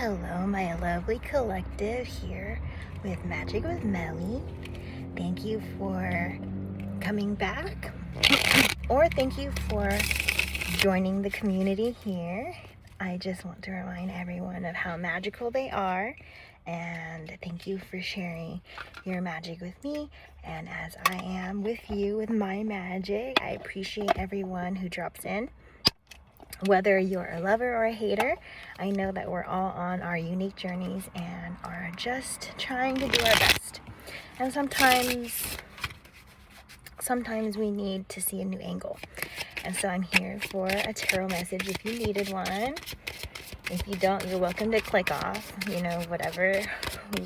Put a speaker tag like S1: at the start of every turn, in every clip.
S1: Hello, my lovely collective here with Magic with Melly. Thank you for coming back, or thank you for joining the community here. I just want to remind everyone of how magical they are, and thank you for sharing your magic with me. And as I am with you with my magic, I appreciate everyone who drops in. Whether you're a lover or a hater, I know that we're all on our unique journeys and are just trying to do our best. And sometimes we need to see a new angle. And so I'm here for a tarot message if you needed one. If you don't, you're welcome to click off, whatever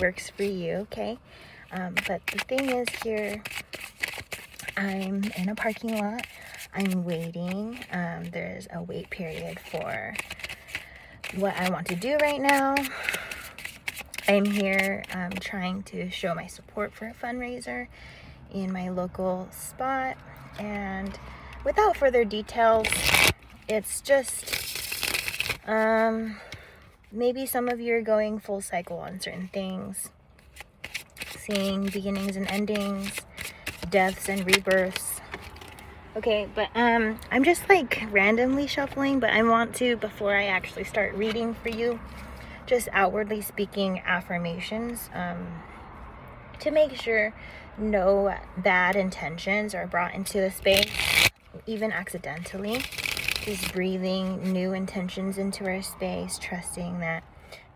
S1: works for you, okay? But the thing is here, I'm in a parking lot. I'm waiting. There's a wait period for what I want to do right now. I'm here trying to show my support for a fundraiser in my local spot. And without further details, it's just maybe some of you are going full cycle on certain things, seeing beginnings and endings, deaths and rebirths. Okay, but I'm just like randomly shuffling, but I want to, before I actually start reading for you, just outwardly speaking affirmations to make sure no bad intentions are brought into the space, even accidentally. Just breathing new intentions into our space, trusting that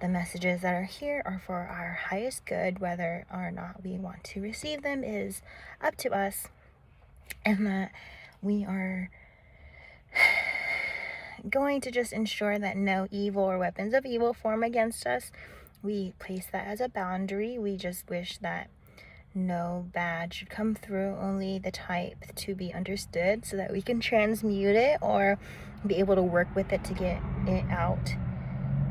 S1: the messages that are here are for our highest good. Whether or not we want to receive them is up to us, and that we are going to just ensure that no evil or weapons of evil form against us. We place that as a boundary. We just wish that no bad should come through, only the type to be understood, so that we can transmute it or be able to work with it to get it out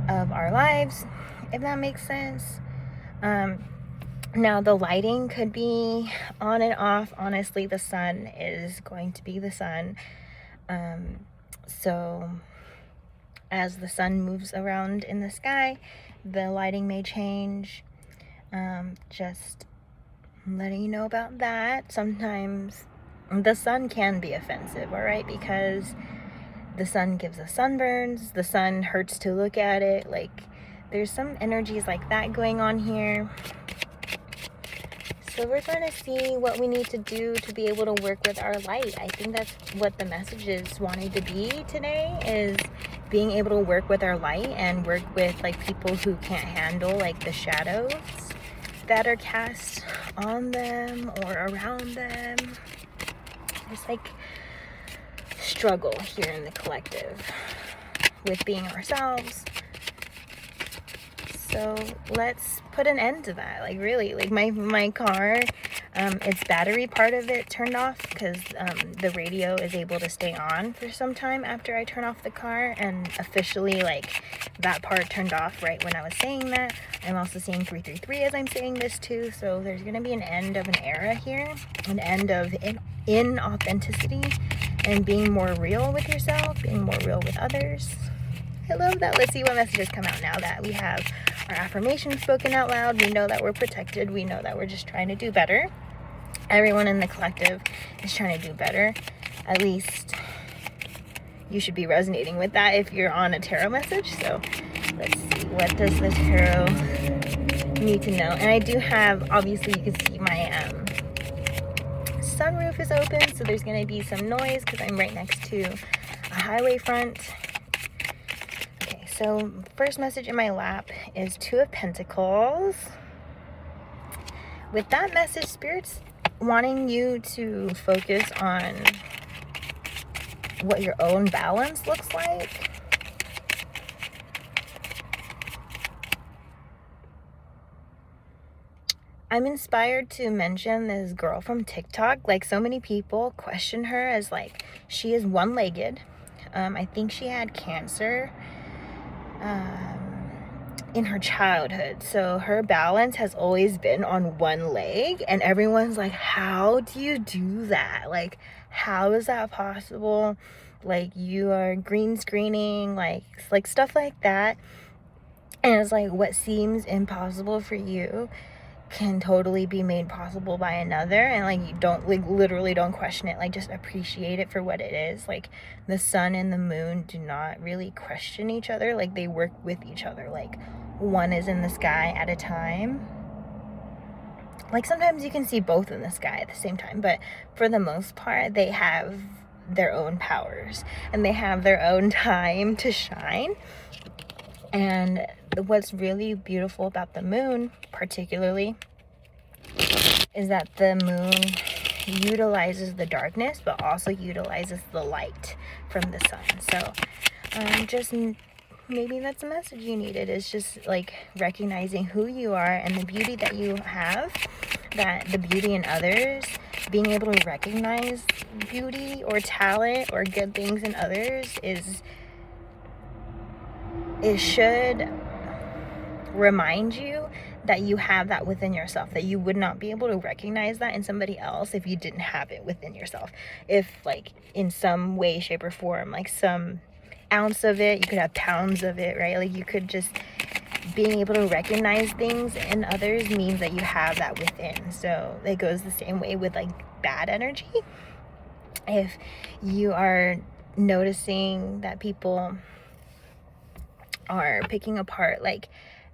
S1: of our lives, if that makes sense. Now, the lighting could be on and off. Honestly, the sun is going to be the sun. So as the sun moves around in the sky, the lighting may change. Just letting you know about that. Sometimes the sun can be offensive, all right? Because the sun gives us sunburns. The sun hurts to look at it. Like, there's some energies like that going on here. So we're trying to see what we need to do to be able to work with our light. I think that's what the message is wanting to be today, is being able to work with our light and work with like people who can't handle like the shadows that are cast on them or around them. It's like struggle here in the collective with being ourselves. So let's put an end to that. Like, really, like my car, its battery part of it turned off because the radio is able to stay on for some time after I turn off the car, and officially like that part turned off right when I was saying that. I'm also saying 333 as I'm saying this too. So there's gonna be an end of an era here, an end of inauthenticity and being more real with yourself, being more real with others. I love that. Let's see what messages come out now that we have our affirmations spoken out loud. We know that we're protected. We know that we're just trying to do better. Everyone in the collective is trying to do better. At least you should be resonating with that if you're on a tarot message. So let's see, what does the tarot need to know? And I do have, obviously you can see my sunroof is open, so there's going to be some noise because I'm right next to a highway front. So first message in my lap is Two of Pentacles. With that message, Spirit's wanting you to focus on what your own balance looks like. I'm inspired to mention this girl from TikTok. Like, so many people question her as like, she is one-legged. I think she had cancer in her childhood, so her balance has always been on one leg, and everyone's like, how do you do that? Like, how is that possible? Like, you are green screening, like stuff like that. And it's like what seems impossible for you can totally be made possible by another. And like you don't, like, literally don't question it. Like, just appreciate it for what it is. Like, the sun and the moon do not really question each other. Like, they work with each other. Like, one is in the sky at a time. Like, sometimes you can see both in the sky at the same time, but for the most part, they have their own powers and they have their own time to shine. And what's really beautiful about the moon, particularly, is that the moon utilizes the darkness, but also utilizes the light from the sun. So just maybe that's a message you needed, is just like recognizing who you are and the beauty that you have, that the beauty in others, being able to recognize beauty or talent or good things in others it should remind you that you have that within yourself, that you would not be able to recognize that in somebody else if you didn't have it within yourself. If, like, in some way, shape, or form, like some ounce of it, you could have pounds of it, right? Like, you could just, being able to recognize things in others means that you have that within. So it goes the same way with, like, bad energy. If you are noticing that people are picking apart, like,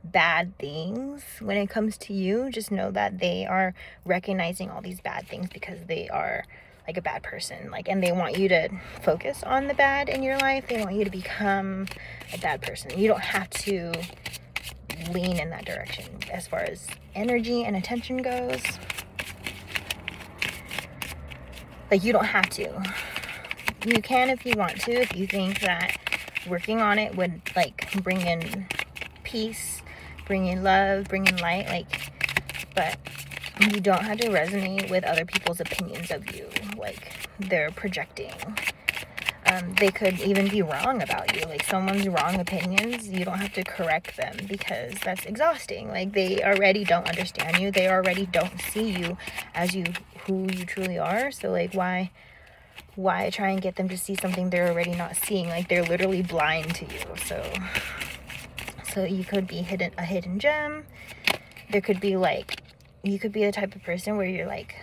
S1: bad things when it comes to you, just know that they are recognizing all these bad things because they are, like, a bad person, like, and they want you to focus on the bad in your life. They want you to become a bad person. You don't have to lean in that direction as far as energy and attention goes. Like, you don't have to. You can if you want to, if you think that working on it would, like, bring in peace, bring in love, bring in light, like, but you don't have to resonate with other people's opinions of you. Like, they're projecting. They could even be wrong about you. Like, someone's wrong opinions, you don't have to correct them because that's exhausting. Like, they already don't understand you. They already don't see you as who you truly are. So, like, why try and get them to see something they're already not seeing? Like, they're literally blind to you. So you could be a hidden gem. There could be, like, you could be the type of person where you're like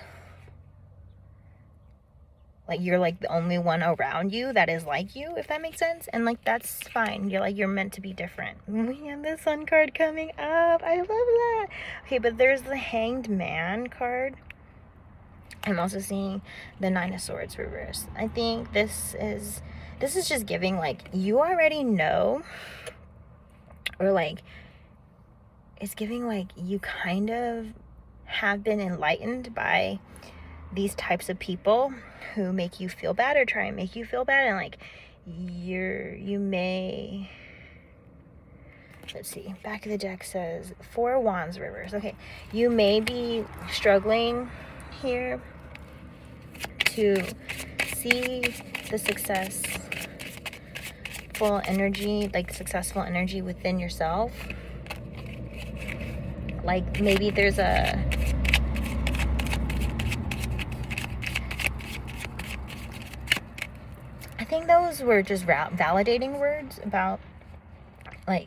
S1: you're like the only one around you that is like you, if that makes sense. And, like, that's fine. You're meant to be different. We have the Sun card coming up. I love that. Okay, but there's the Hanged Man card. I'm also seeing the Nine of Swords reverse. I think this is just giving, like, you already know, or, like, it's giving, like, you kind of have been enlightened by these types of people who make you feel bad or try and make you feel bad. And, like, you may, let's see, back of the deck says 4 of Wands reverse. Okay, you may be struggling here to see the successful energy within yourself. Like, maybe there's I think those were just validating words about, like,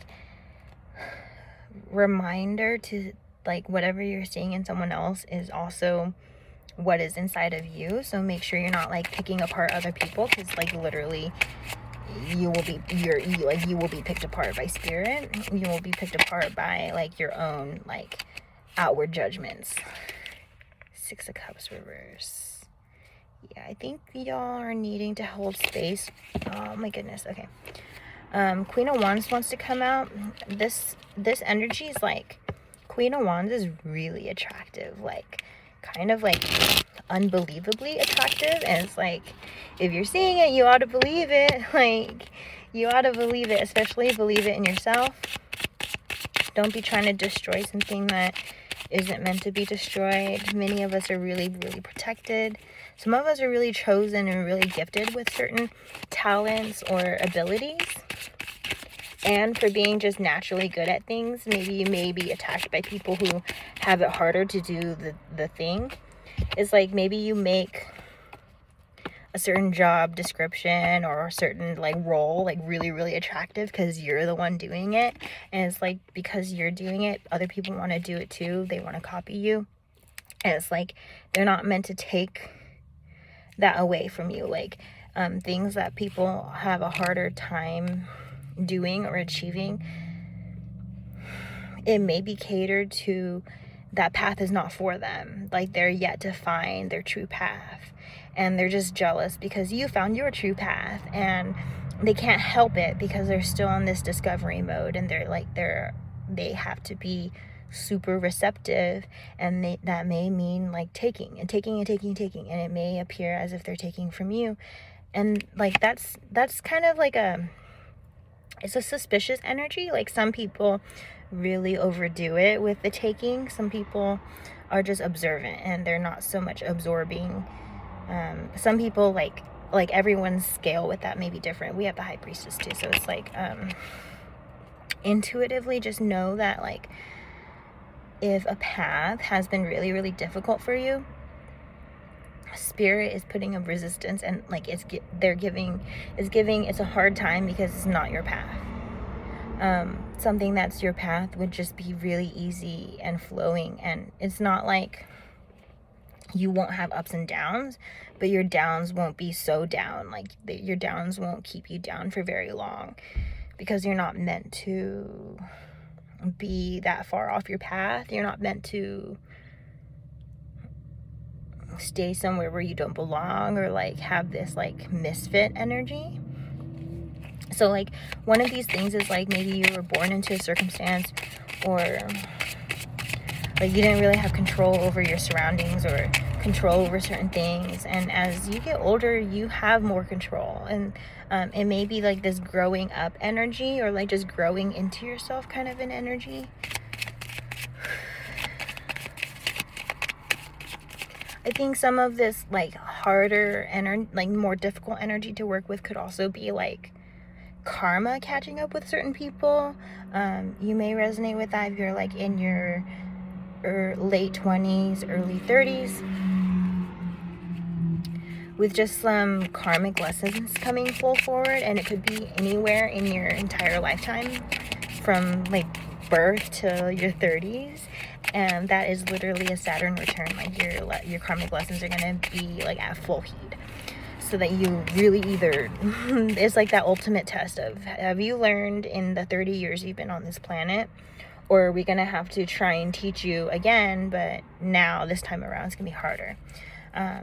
S1: reminder to, like, whatever you're seeing in someone else is also what is inside of you. So make sure you're not, like, picking apart other people, because, like, literally you will be picked apart by spirit. You will be picked apart by, like, your own, like, outward judgments. 6 of Cups reverse. Yeah, I think y'all are needing to hold space. Oh my goodness. Okay. Queen of Wands wants to come out. This energy is, like, Queen of Wands is really attractive, like, kind of, like, unbelievably attractive. And it's like, if you're seeing it, you ought to believe it. Like, you ought to believe it, especially believe it in yourself. Don't be trying to destroy something that isn't meant to be destroyed. Many of us are really, really protected. Some of us are really chosen and really gifted with certain talents or abilities. And for being just naturally good at things, maybe you may be attacked by people who have it harder to do the thing. It's like, maybe you make a certain job description or a certain like role like really, really attractive because you're the one doing it. And it's like, because you're doing it, other people want to do it too. They want to copy you. And it's like, they're not meant to take that away from you. Like, things that people have a harder time doing or achieving, it may be catered to, that path is not for them. Like, they're yet to find their true path, and they're just jealous because you found your true path, and they can't help it because they're still on this discovery mode, and they have to be super receptive, and that may mean like taking and it may appear as if they're taking from you. And like that's kind of like it's a suspicious energy. Like, some people really overdo it with the taking. Some people are just observant and they're not so much absorbing. Some people, like everyone's scale with that may be different. We have the high priestess too, so it's like intuitively just know that, like, if a path has been really, really difficult for you, spirit is putting a resistance, and like it's giving it's a hard time because it's not your path. Something that's your path would just be really easy and flowing, and it's not like you won't have ups and downs, but your downs won't be so down. Like, your downs won't keep you down for very long, because you're not meant to be that far off your path. You're not meant to stay somewhere where you don't belong, or like have this like misfit energy. So like, one of these things is like, maybe you were born into a circumstance, or like you didn't really have control over your surroundings or control over certain things, and as you get older you have more control, and it may be like this growing up energy, or like just growing into yourself kind of an energy. I think some of this like harder energy, like more difficult energy to work with, could also be like karma catching up with certain people. You may resonate with that if you're like in your late 20s, early 30s, with just some karmic lessons coming full forward. And it could be anywhere in your entire lifetime, from like birth to your 30s. And that is literally a Saturn return. Like, your karmic lessons are going to be like at full heat, so that you really either it's like that ultimate test of, have you learned in the 30 years you've been on this planet, or are we going to have to try and teach you again, but now this time around it's going to be harder.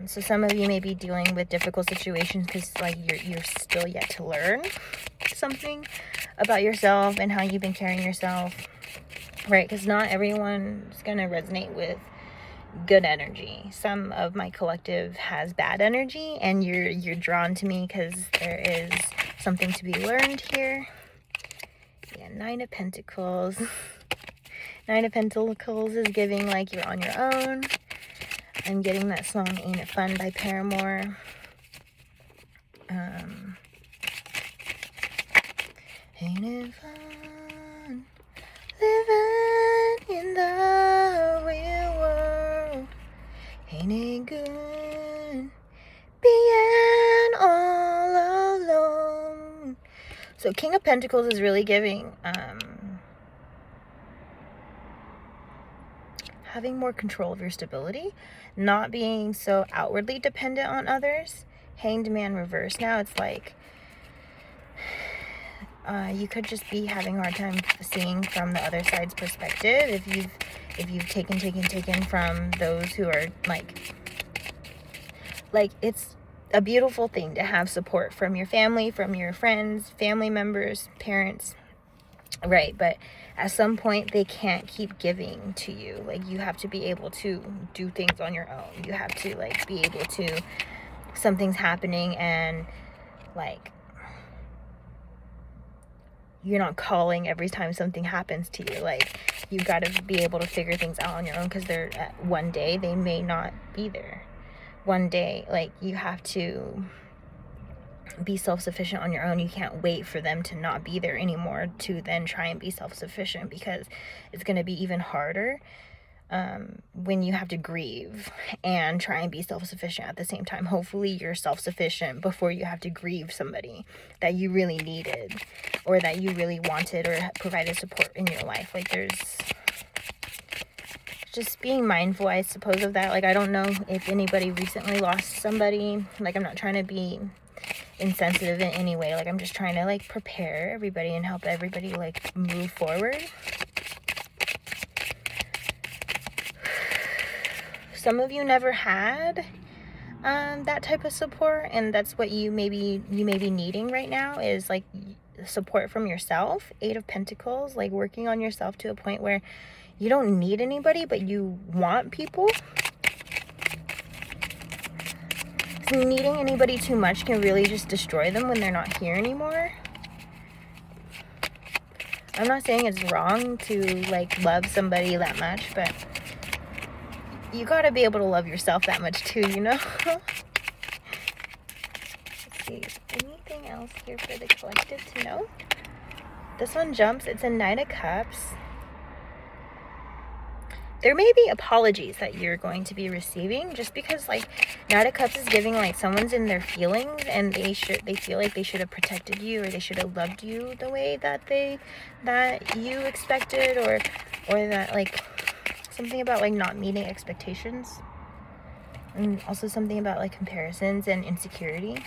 S1: So some of you may be dealing with difficult situations because like you're still yet to learn something about yourself and how you've been carrying yourself, right? Because not everyone's going to resonate with good energy. Some of my collective has bad energy, and you're drawn to me because there is something to be learned here. Yeah, 9 of Pentacles. 9 of Pentacles is giving like you're on your own. I'm getting that song Ain't It Fun by Paramore. Ain't it fun living in the real world? Ain't it good being all alone? So King of Pentacles is really giving having more control of your stability, not being so outwardly dependent on others. Hanged Man reverse. Now it's like you could just be having a hard time seeing from the other side's perspective if you've taken from those who are like it's a beautiful thing to have support from your family, from your friends, family members, parents, right? But at some point they can't keep giving to you. Like, you have to be able to do things on your own. You have to like be able to, something's happening and like you're not calling every time something happens to you. Like, you've got to be able to figure things out on your own, because they're one day they may not be there. One day, like, you have to be self-sufficient on your own. You can't wait for them to not be there anymore to then try and be self-sufficient, because it's going to be even harder. when you have to grieve and try and be self-sufficient at the same time. Hopefully you're self-sufficient before you have to grieve somebody that you really needed or that you really wanted or provided support in your life. Like, there's just being mindful, I suppose, of that. Like, I don't know if anybody recently lost somebody. Like, I'm not trying to be insensitive in any way. Like, I'm just trying to, like, prepare everybody and help everybody, like, move forward. Some of you never had that type of support, and that's what you may be needing right now, is like support from yourself. 8 of Pentacles, like working on yourself to a point where you don't need anybody, but you want people. So needing anybody too much can really just destroy them when they're not here anymore. I'm not saying it's wrong to like love somebody that much, but you gotta be able to love yourself that much too, you know? Let's see, anything else here for the collective to know? This one jumps. It's a Knight of Cups. There may be apologies that you're going to be receiving, just because like Knight of Cups is giving like someone's in their feelings and they feel like they should have protected you, or they should have loved you the way that you expected, or that like something about like not meeting expectations, and also something about like comparisons and insecurity.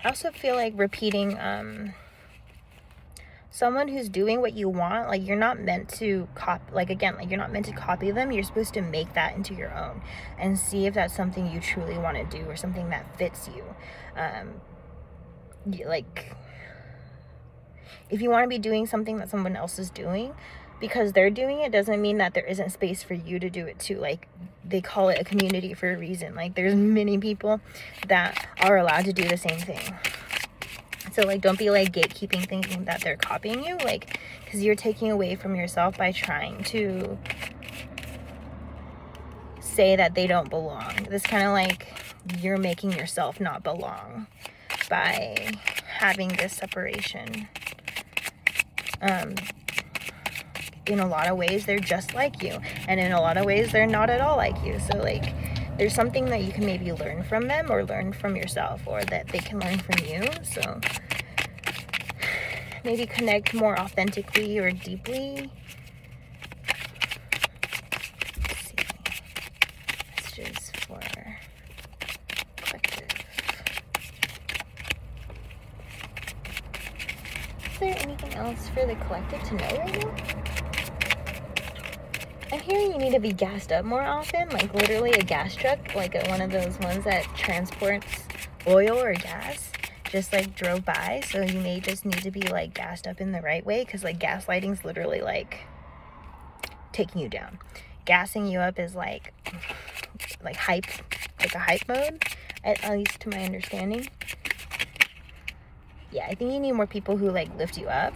S1: I also feel like repeating someone who's doing what you want. Like, you're not meant to copy, like, again, like, you're not meant to copy them. You're supposed to make that into your own and see if that's something you truly want to do, or something that fits you. Like, if you want to be doing something that someone else is doing, because they're doing it, doesn't mean that there isn't space for you to do it too. Like, they call it a community for a reason. Like, there's many people that are allowed to do the same thing. So, like, don't be, like, gatekeeping, thinking that they're copying you. Like, because you're taking away from yourself by trying to say that they don't belong. This kind of like you're making yourself not belong by having this separation. In a lot of ways, they're just like you. And in a lot of ways, they're not at all like you. So, like, there's something that you can maybe learn from them, or learn from yourself, or that they can learn from you. So maybe connect more authentically or deeply. Let's see. Messages for collective. Is there anything else for the collective to know right now? I'm hearing you need to be gassed up more often, like literally a gas truck, like one of those ones that transports oil or gas, just like drove by. So you may just need to be like gassed up in the right way, because like gaslighting's literally like taking you down. Gassing you up is like hype, like a hype mode, at least to my understanding. Yeah, I think you need more people who like lift you up.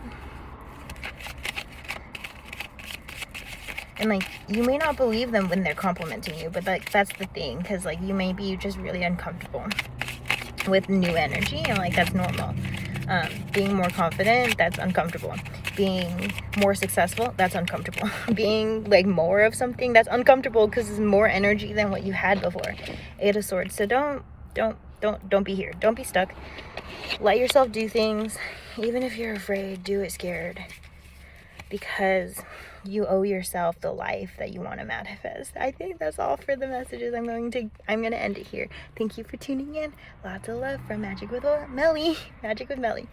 S1: And, like, you may not believe them when they're complimenting you, but, like, that's the thing. Because, like, you may be just really uncomfortable with new energy. And, like, that's normal. Being more confident, that's uncomfortable. Being more successful, that's uncomfortable. Being, like, more of something, that's uncomfortable because it's more energy than what you had before. 8 of Swords. So don't be here. Don't be stuck. Let yourself do things. Even if you're afraid, do it scared. Because you owe yourself the life that you want to manifest. I think that's all for the messages. I'm going to end it here. Thank you for tuning in. Lots of love from Magic with Melly. Magic with Melly.